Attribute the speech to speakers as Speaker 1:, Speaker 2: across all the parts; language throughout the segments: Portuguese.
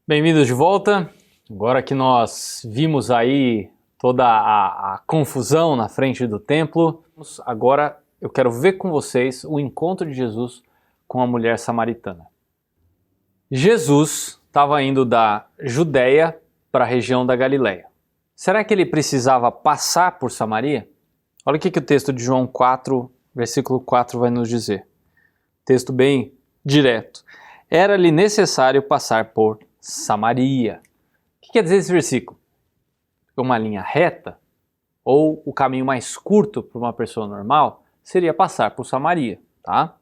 Speaker 1: Bem-vindos de volta. Agora que nós vimos aí toda a confusão na frente do templo, agora eu quero ver com vocês o encontro de Jesus com a mulher samaritana. Jesus estava indo da Judéia para a região da Galileia. Será que ele precisava passar por Samaria? Olha o que o texto de João 4, versículo 4 vai nos dizer. Texto bem direto. Era-lhe necessário passar por Samaria. O que quer dizer esse versículo? Uma linha reta ou o caminho mais curto para uma pessoa normal seria passar por Samaria, tá?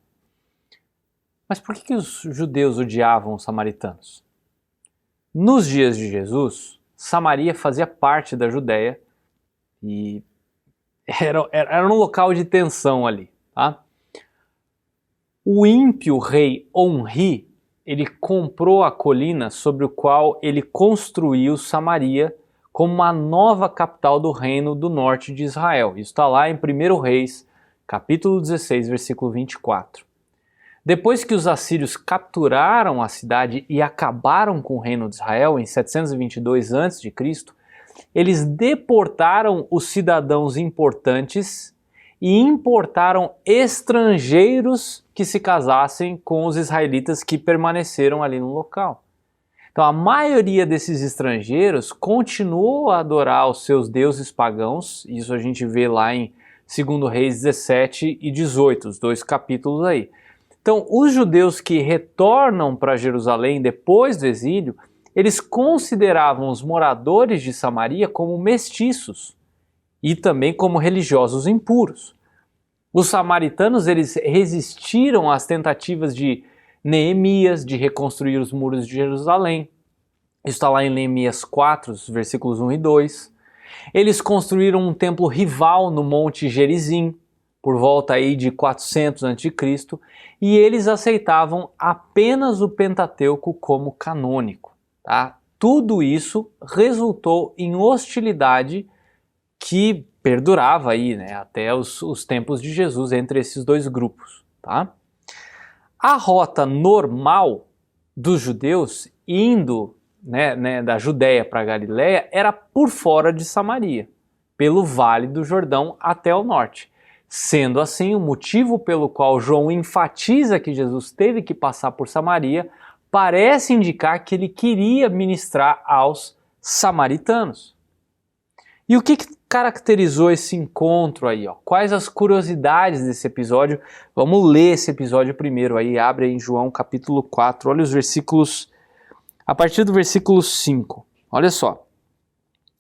Speaker 1: Mas por que os judeus odiavam os samaritanos? Nos dias de Jesus, Samaria fazia parte da Judéia e era um local de tensão ali, tá? O ímpio rei Onri, ele comprou a colina sobre o qual ele construiu Samaria como uma nova capital do reino do norte de Israel. Isso está lá em 1 Reis, capítulo 16, versículo 24. Depois que os assírios capturaram a cidade e acabaram com o reino de Israel em 722 a.C., eles deportaram os cidadãos importantes e importaram estrangeiros que se casassem com os israelitas que permaneceram ali no local. Então a maioria desses estrangeiros continuou a adorar os seus deuses pagãos, isso a gente vê lá em 2 Reis 17 e 18, os dois capítulos aí. Então os judeus que retornam para Jerusalém depois do exílio, eles consideravam os moradores de Samaria como mestiços e também como religiosos impuros. Os samaritanos, eles resistiram às tentativas de Neemias de reconstruir os muros de Jerusalém. Isso está lá em Neemias 4, versículos 1 e 2. Eles construíram um templo rival no Monte Gerizim, por volta aí de 400 a.C., e eles aceitavam apenas o Pentateuco como canônico. Tá? Tudo isso resultou em hostilidade que perdurava aí, né, até os tempos de Jesus entre esses dois grupos. Tá? A rota normal dos judeus indo da Judéia para a Galileia era por fora de Samaria, pelo Vale do Jordão até o norte. Sendo assim, o motivo pelo qual João enfatiza que Jesus teve que passar por Samaria parece indicar que ele queria ministrar aos samaritanos. E o que caracterizou esse encontro aí? Ó? Quais as curiosidades desse episódio? Vamos ler esse episódio primeiro aí, abre aí em João capítulo 4, olha os versículos, a partir do versículo 5, olha só.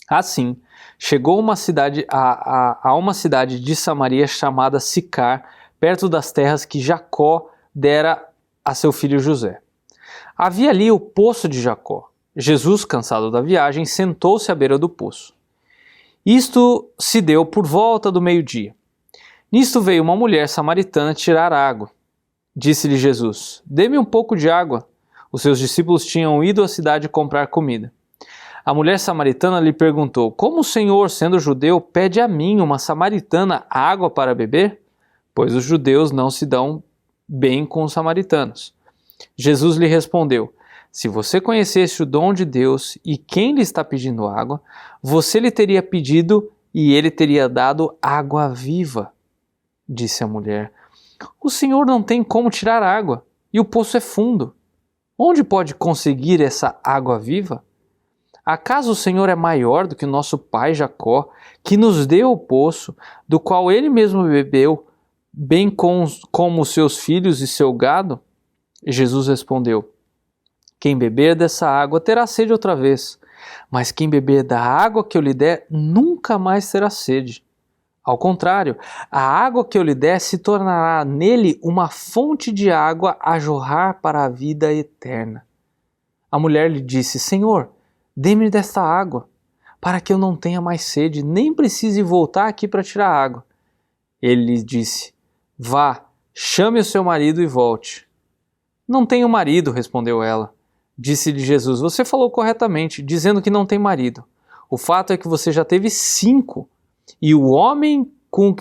Speaker 1: Assim, chegou uma cidade, a uma cidade de Samaria chamada Sicar, perto das terras que Jacó dera a seu filho José. Havia ali o poço de Jacó. Jesus, cansado da viagem, sentou-se à beira do poço. Isto se deu por volta do meio-dia. Nisto veio uma mulher samaritana tirar água. Disse-lhe Jesus: dê-me um pouco de água. Os seus discípulos tinham ido à cidade comprar comida. A mulher samaritana lhe perguntou: como o Senhor, sendo judeu, pede a mim, uma samaritana, água para beber? Pois os judeus não se dão bem com os samaritanos. Jesus lhe respondeu: se você conhecesse o dom de Deus e quem lhe está pedindo água, você lhe teria pedido e ele teria dado água viva. Disse a mulher: o Senhor não tem como tirar água e o poço é fundo. Onde pode conseguir essa água viva? Acaso o Senhor é maior do que o nosso pai Jacó, que nos deu o poço, do qual ele mesmo bebeu, bem como os seus filhos e seu gado? E Jesus respondeu: quem beber dessa água terá sede outra vez, mas quem beber da água que eu lhe der nunca mais terá sede. Ao contrário, a água que eu lhe der se tornará nele uma fonte de água a jorrar para a vida eterna. A mulher lhe disse: Senhor, dê-me desta água, para que eu não tenha mais sede, nem precise voltar aqui para tirar água. Ele lhe disse: vá, chame o seu marido e volte. Não tenho marido, respondeu ela. Disse-lhe Jesus: você falou corretamente, dizendo que não tem marido. O fato é que você já teve 5, e o homem com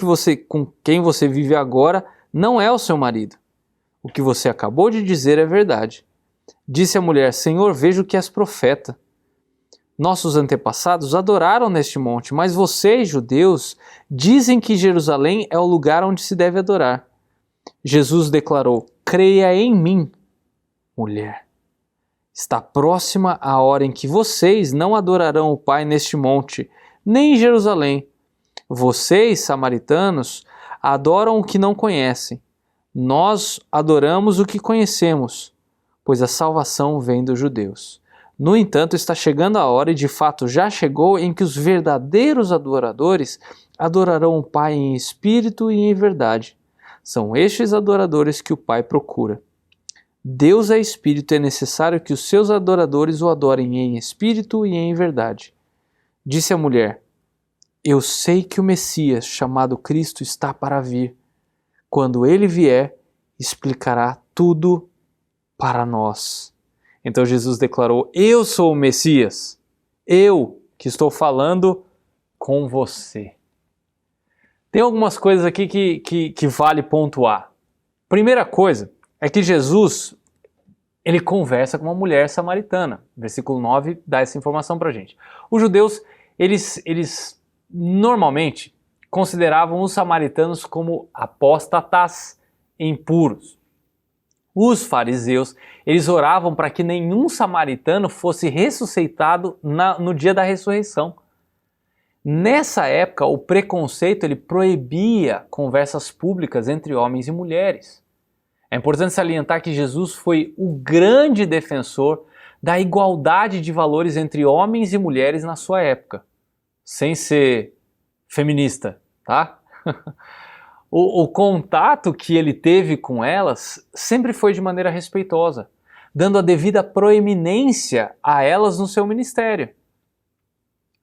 Speaker 1: quem você vive agora não é o seu marido. O que você acabou de dizer é verdade. Disse a mulher: Senhor, vejo que és profeta. Nossos antepassados adoraram neste monte, mas vocês, judeus, dizem que Jerusalém é o lugar onde se deve adorar. Jesus declarou: creia em mim, mulher. Está próxima a hora em que vocês não adorarão o Pai neste monte, nem em Jerusalém. Vocês, samaritanos, adoram o que não conhecem. Nós adoramos o que conhecemos, pois a salvação vem dos judeus. No entanto, está chegando a hora, e de fato já chegou, em que os verdadeiros adoradores adorarão o Pai em espírito e em verdade. São estes adoradores que o Pai procura. Deus é espírito e é necessário que os seus adoradores o adorem em espírito e em verdade. Disse a mulher: eu sei que o Messias, chamado Cristo, está para vir. Quando ele vier, explicará tudo para nós. Então Jesus declarou: eu sou o Messias, eu que estou falando com você. Tem algumas coisas aqui que vale pontuar. Primeira coisa é que Jesus, ele conversa com uma mulher samaritana. Versículo 9 dá essa informação para a gente. Os judeus, eles normalmente consideravam os samaritanos como apóstatas impuros. Os fariseus, eles oravam para que nenhum samaritano fosse ressuscitado no dia da ressurreição. Nessa época, o preconceito ele proibia conversas públicas entre homens e mulheres. É importante salientar que Jesus foi o grande defensor da igualdade de valores entre homens e mulheres na sua época, sem ser feminista, tá? O contato que ele teve com elas sempre foi de maneira respeitosa, dando a devida proeminência a elas no seu ministério.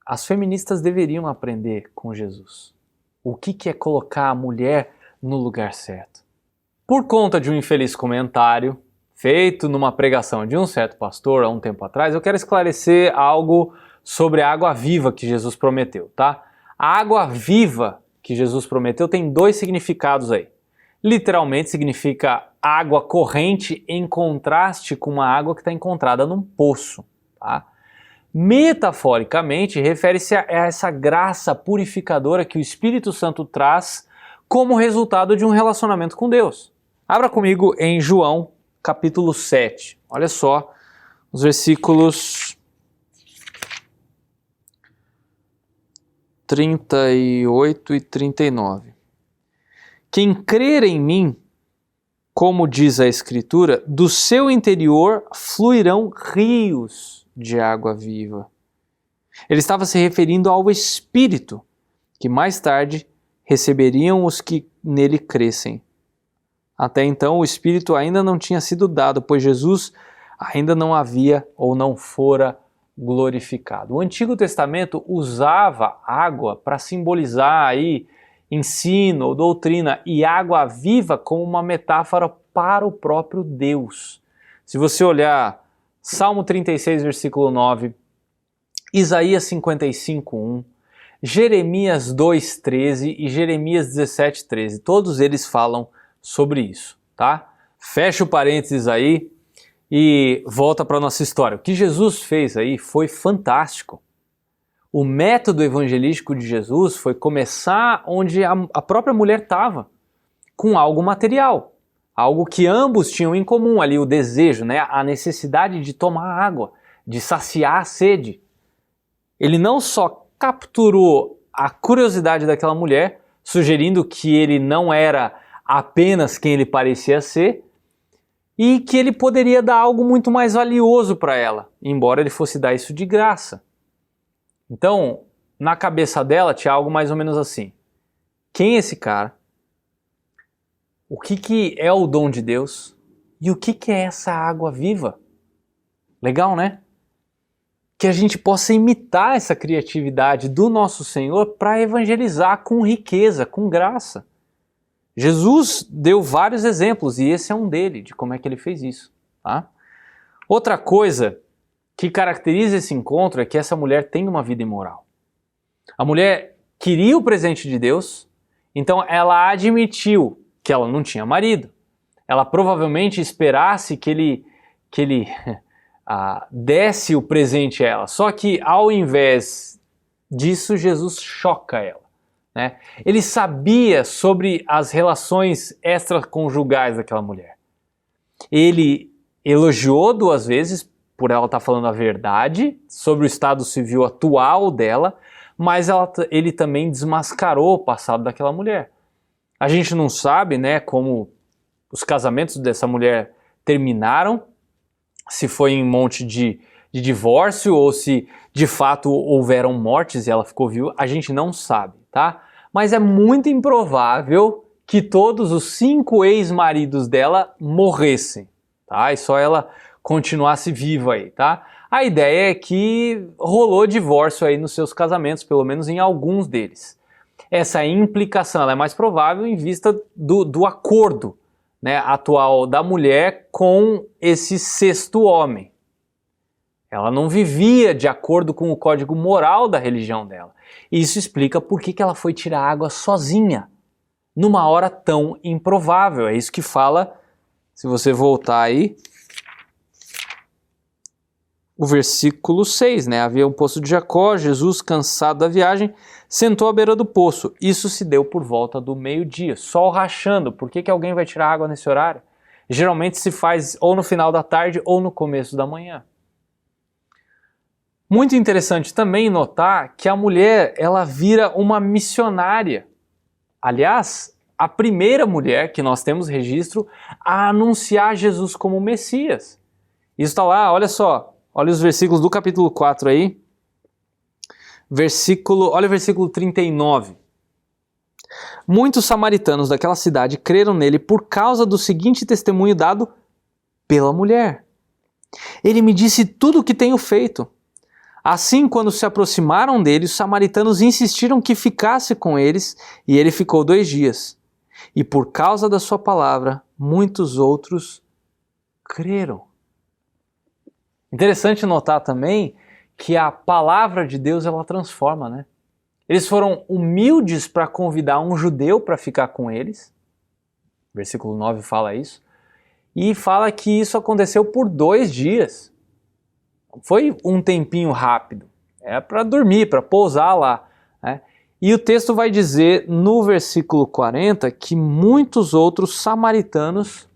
Speaker 1: As feministas deveriam aprender com Jesus o que é colocar a mulher no lugar certo. Por conta de um infeliz comentário feito numa pregação de um certo pastor há um tempo atrás, eu quero esclarecer algo sobre a água viva que Jesus prometeu, tá? A água viva que Jesus prometeu tem dois significados aí. Literalmente significa água corrente em contraste com uma água que está encontrada num poço, tá? Metaforicamente, refere-se a essa graça purificadora que o Espírito Santo traz como resultado de um relacionamento com Deus. Abra comigo em João, capítulo 7. Olha só, os versículos 38 e 39. Quem crer em mim, como diz a Escritura, do seu interior fluirão rios de água viva. Ele estava se referindo ao Espírito, que mais tarde receberiam os que nele crescem. Até então o Espírito ainda não tinha sido dado, pois Jesus ainda não havia ou não fora glorificado. O Antigo Testamento usava água para simbolizar aí ensino ou doutrina, e água viva como uma metáfora para o próprio Deus. Se você olhar Salmo 36, versículo 9, Isaías 55, 1, Jeremias 2, 13 e Jeremias 17, 13, todos eles falam sobre isso, tá? Fecha o parênteses aí e volta para a nossa história. O que Jesus fez aí foi fantástico. O método evangelístico de Jesus foi começar onde a própria mulher estava, com algo material, algo que ambos tinham em comum ali, o desejo, né? A necessidade de tomar água, de saciar a sede. Ele não só capturou a curiosidade daquela mulher, sugerindo que ele não era apenas quem ele parecia ser, e que ele poderia dar algo muito mais valioso para ela, embora ele fosse dar isso de graça. Então, na cabeça dela tinha algo mais ou menos assim: quem é esse cara? O que é o dom de Deus? E o que é essa água viva? Legal, né? Que a gente possa imitar essa criatividade do nosso Senhor para evangelizar com riqueza, com graça. Jesus deu vários exemplos e esse é um dele, de como é que ele fez isso, tá? Outra coisa que caracteriza esse encontro é que essa mulher tem uma vida imoral. A mulher queria o presente de Deus, então ela admitiu que ela não tinha marido. Ela provavelmente esperasse que que ele desce o presente a ela. Só que ao invés disso, Jesus choca ela, né? Ele sabia sobre as relações extraconjugais daquela mulher. Ele elogiou 2 vezes por ela estar falando a verdade sobre o estado civil atual dela, mas ele também desmascarou o passado daquela mulher. A gente não sabe, né, como os casamentos dessa mulher terminaram, se foi em monte de divórcio ou se de fato houveram mortes e ela ficou viúva, a gente não sabe, tá? Mas é muito improvável que todos os 5 ex-maridos dela morressem, tá? E só ela continuasse viva aí, tá? A ideia é que rolou divórcio aí nos seus casamentos, pelo menos em alguns deles. Essa implicação ela é mais provável em vista do acordo, né, atual da mulher com esse 6º homem. Ela não vivia de acordo com o código moral da religião dela. E isso explica por que ela foi tirar água sozinha, numa hora tão improvável. É isso que fala, se você voltar aí, o versículo 6, né? Havia um poço de Jacó, Jesus, cansado da viagem, sentou à beira do poço. Isso se deu por volta do meio-dia, sol rachando. Por que alguém vai tirar água nesse horário? Geralmente se faz ou no final da tarde ou no começo da manhã. Muito interessante também notar que a mulher, ela vira uma missionária. Aliás, a primeira mulher que nós temos registro a anunciar Jesus como Messias. Isso está lá, olha só. Olha os versículos do capítulo 4 aí. Olha o versículo 39. Muitos samaritanos daquela cidade creram nele por causa do seguinte testemunho dado pela mulher. Ele me disse tudo o que tenho feito. Assim, quando se aproximaram dele, os samaritanos insistiram que ficasse com eles, e ele ficou 2 dias. E por causa da sua palavra, muitos outros creram. Interessante notar também que a palavra de Deus ela transforma, né? Eles foram humildes para convidar um judeu para ficar com eles. Versículo 9 fala isso. E fala que isso aconteceu por 2 dias. Foi um tempinho rápido. É para dormir, para pousar lá, né? E o texto vai dizer no versículo 40 que muitos outros samaritanos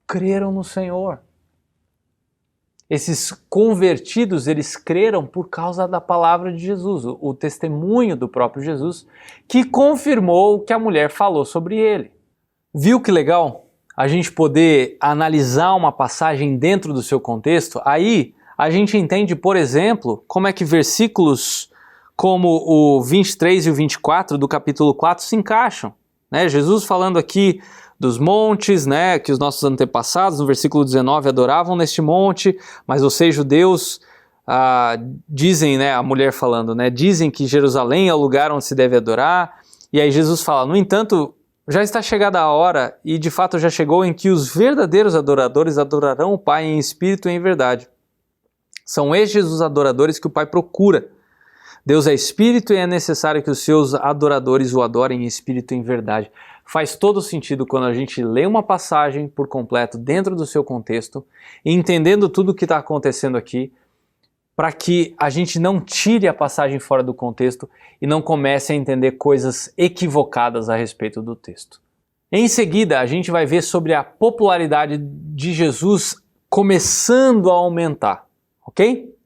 Speaker 1: creram no Senhor. Esses convertidos, eles creram por causa da palavra de Jesus, o testemunho do próprio Jesus, que confirmou o que a mulher falou sobre ele. Viu que legal? A gente poder analisar uma passagem dentro do seu contexto. Aí a gente entende, por exemplo, como é que versículos como o 23 e o 24 do capítulo 4 se encaixam, né? Jesus falando aqui dos montes, né, que os nossos antepassados, no versículo 19, adoravam neste monte, mas vocês judeus dizem, né, a mulher falando, né, dizem que Jerusalém é o lugar onde se deve adorar, e aí Jesus fala, no entanto, já está chegada a hora, e de fato já chegou, em que os verdadeiros adoradores adorarão o Pai em espírito e em verdade. São estes os adoradores que o Pai procura. Deus é espírito e é necessário que os seus adoradores o adorem em espírito e em verdade. Faz todo sentido quando a gente lê uma passagem por completo dentro do seu contexto, entendendo tudo o que está acontecendo aqui, para que a gente não tire a passagem fora do contexto e não comece a entender coisas equivocadas a respeito do texto. Em seguida, a gente vai ver sobre a popularidade de Jesus começando a aumentar, ok?